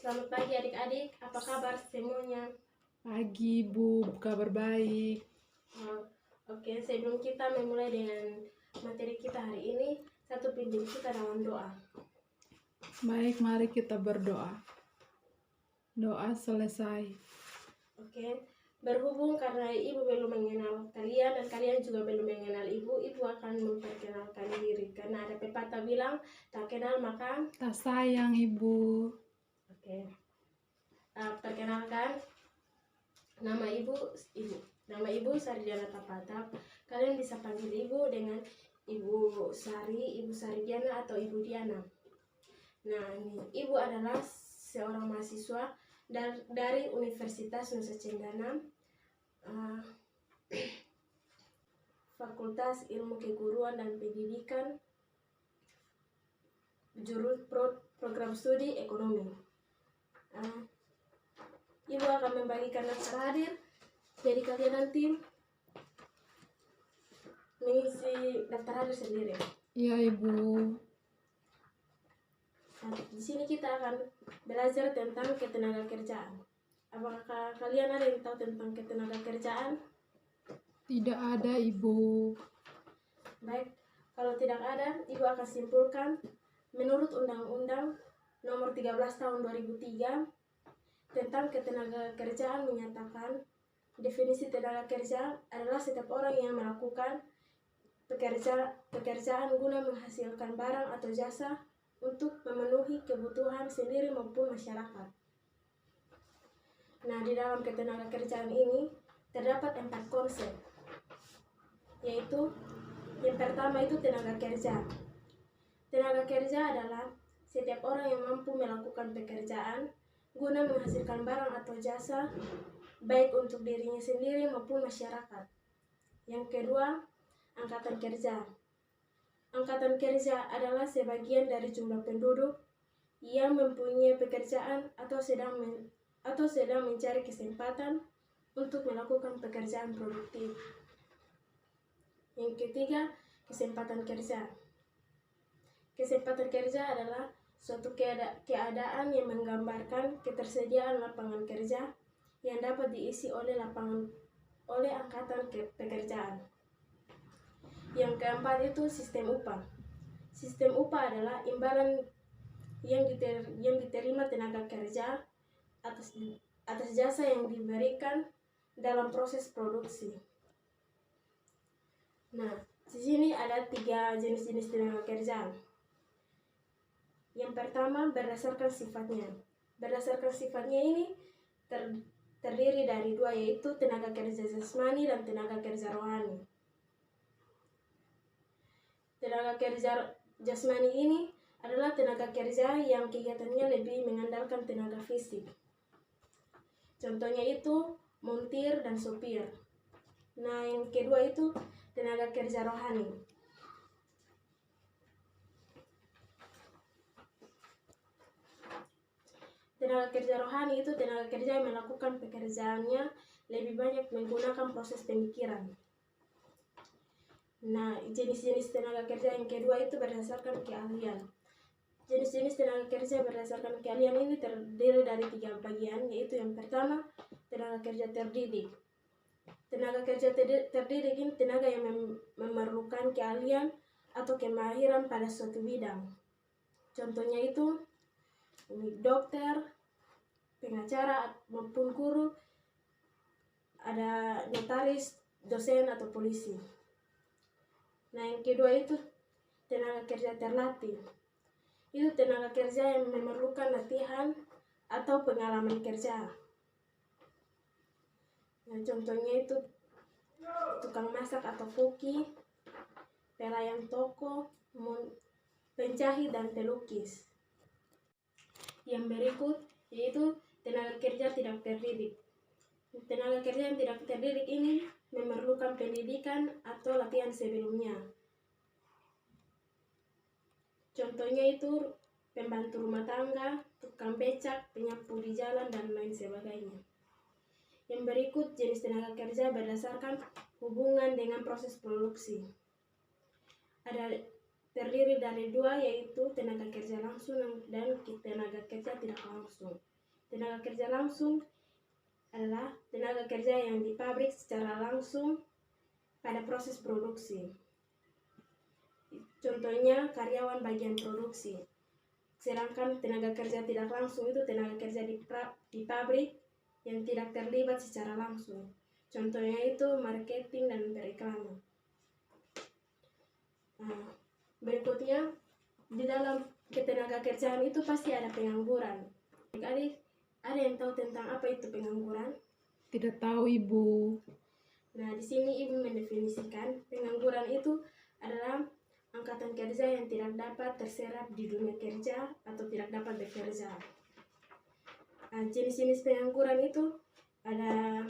Selamat pagi adik-adik, apa kabar semuanya? Pagi Bu, kabar baik. Oke, sebelum kita memulai dengan materi kita hari ini, satu pimpin kita dalam doa. Baik, mari kita berdoa. Doa selesai. Oke, berhubung karena ibu belum mengenal kalian dan kalian juga belum mengenal ibu akan memperkenalkan diri. Karena ada pepatah bilang, tak kenal maka Tak sayang Ibu. Oke. Perkenalkan, nama ibu. Nama ibu Sardiana Tapatap. Kalian bisa panggil ibu dengan Ibu Sari, Ibu Sardiana atau Ibu Diana. Nah, ibu adalah seorang mahasiswa dari Universitas Nusa Cendana, Fakultas Ilmu Keguruan dan Pendidikan, program studi ekonomi. Ibu akan membagikan daftar hadir, jadi kalian nanti mengisi daftar hadir sendiri. Iya Ibu. Di sini kita akan belajar tentang ketenagakerjaan. Apakah kalian ada yang tahu tentang ketenagakerjaan? Tidak ada Ibu. Baik, kalau tidak ada, Ibu akan simpulkan menurut Undang-Undang Nomor 13 Tahun 2003 tentang ketenagakerjaan menyatakan definisi tenaga kerja adalah setiap orang yang melakukan pekerjaan guna menghasilkan barang atau jasa untuk memenuhi kebutuhan sendiri maupun masyarakat. Nah, di dalam ketenagakerjaan ini terdapat 4 konsep, yaitu yang pertama itu tenaga kerja. Tenaga kerja adalah setiap orang yang mampu melakukan pekerjaan guna menghasilkan barang atau jasa baik untuk dirinya sendiri maupun masyarakat. Yang kedua, angkatan kerja. Angkatan kerja adalah sebagian dari jumlah penduduk yang mempunyai pekerjaan atau sedang mencari kesempatan untuk melakukan pekerjaan produktif. Yang ketiga, kesempatan kerja. Kesempatan kerja adalah suatu keadaan yang menggambarkan ketersediaan lapangan kerja yang dapat diisi oleh angkatan pekerjaan. Yang keempat itu sistem upah. Sistem upah adalah imbalan yang diterima tenaga kerja atas jasa yang diberikan dalam proses produksi. Nah, di sini ada 3 jenis-jenis tenaga kerja. Yang pertama, berdasarkan sifatnya. Berdasarkan sifatnya ini terdiri dari 2, yaitu tenaga kerja jasmani dan tenaga kerja rohani. Tenaga kerja jasmani ini adalah tenaga kerja yang kegiatannya lebih mengandalkan tenaga fisik. Contohnya itu montir dan sopir. Nah, yang kedua itu tenaga kerja rohani. Tenaga kerja rohani itu tenaga kerja yang melakukan pekerjaannya lebih banyak menggunakan proses pemikiran. Nah, jenis-jenis tenaga kerja yang kedua itu berdasarkan keahlian. Jenis-jenis tenaga kerja berdasarkan keahlian ini terdiri dari 3 bagian, yaitu yang pertama, tenaga kerja terdidik. Tenaga kerja terdidik ini tenaga yang memerlukan keahlian atau kemahiran pada suatu bidang. Contohnya itu dokter, pengacara maupun guru, ada notaris, dosen atau polisi. Nah, yang kedua itu tenaga kerja terlatih. Itu tenaga kerja yang memerlukan latihan atau pengalaman kerja. Nah, contohnya itu tukang masak atau koki, pelayan toko, penjahit dan pelukis. Yang berikut yaitu tenaga kerja tidak terdidik. Tenaga kerja yang tidak terdidik ini memerlukan pendidikan atau latihan sebelumnya. Contohnya itu pembantu rumah tangga, tukang becak, penyapu di jalan, dan lain sebagainya. Yang berikut jenis tenaga kerja berdasarkan hubungan dengan proses produksi. Ada terdiri dari 2, yaitu tenaga kerja langsung dan tenaga kerja tidak langsung. Tenaga kerja langsung adalah tenaga kerja yang di pabrik secara langsung pada proses produksi. Contohnya karyawan bagian produksi. Sedangkan tenaga kerja tidak langsung itu tenaga kerja di pabrik yang tidak terlibat secara langsung. Contohnya itu marketing dan periklanan. Nah, berikutnya, di dalam ketenaga kerjaan itu pasti ada pengangguran. Adik, ada yang tahu tentang apa itu pengangguran? Tidak tahu, Ibu. Nah, di sini Ibu mendefinisikan pengangguran itu adalah angkatan kerja yang tidak dapat terserap di dunia kerja atau tidak dapat bekerja. Nah, jenis-jenis pengangguran itu ada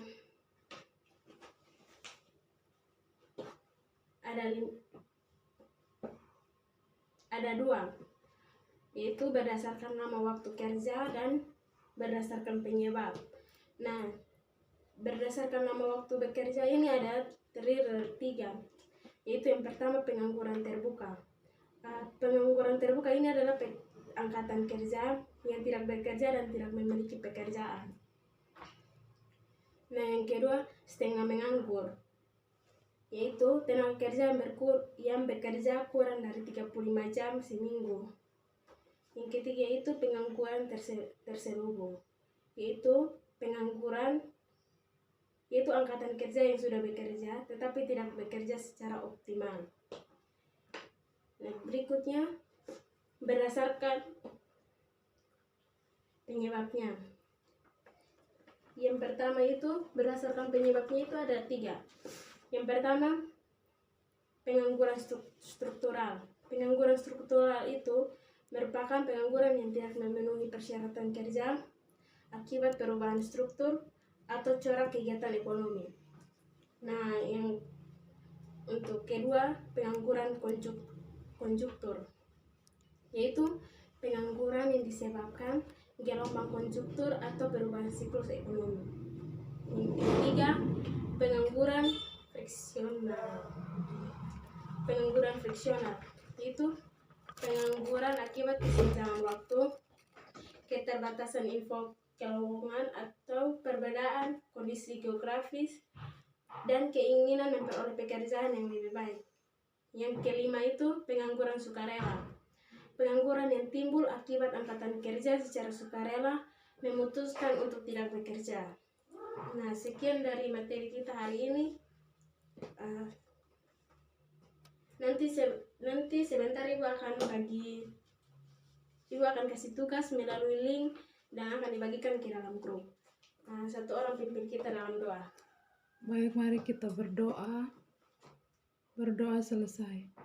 dua, yaitu berdasarkan nama waktu kerja dan berdasarkan penyebab. Nah, berdasarkan nama waktu bekerja ini ada terdiri dari 3, yaitu yang pertama pengangguran terbuka. Pengangguran terbuka ini adalah angkatan kerja yang tidak bekerja dan tidak memiliki pekerjaan. Nah, yang kedua setengah menganggur, yaitu tenaga kerja yang bekerja kurang dari 35 jam seminggu. Yang ketiga itu pengangguran terselubung, yaitu angkatan kerja yang sudah bekerja tetapi tidak bekerja secara optimal. Nah, berikutnya berdasarkan penyebabnya. Yang pertama itu berdasarkan penyebabnya itu ada 3. Yang pertama pengangguran struktural. Pengangguran struktural itu merupakan pengangguran yang tidak memenuhi persyaratan kerja akibat perubahan struktur atau corak kegiatan ekonomi. Nah, yang untuk kedua pengangguran konjuktur, yaitu pengangguran yang disebabkan gelombang konjuktur atau perubahan siklus ekonomi. Yang ketiga pengangguran friksional, yaitu pengangguran akibat kesenjangan waktu, keterbatasan info keuangan atau perbedaan kondisi geografis dan keinginan memperoleh pekerjaan yang lebih baik. Yang kelima itu pengangguran sukarela. Pengangguran yang timbul akibat angkatan kerja secara sukarela memutuskan untuk tidak bekerja. Nah, sekian dari materi kita hari ini. Nanti sebentar Ibu akan kasih tugas melalui link dan akan dibagikan ke dalam grup. Nah, satu orang pimpin kita dalam doa. Baik, mari kita berdoa. Berdoa selesai.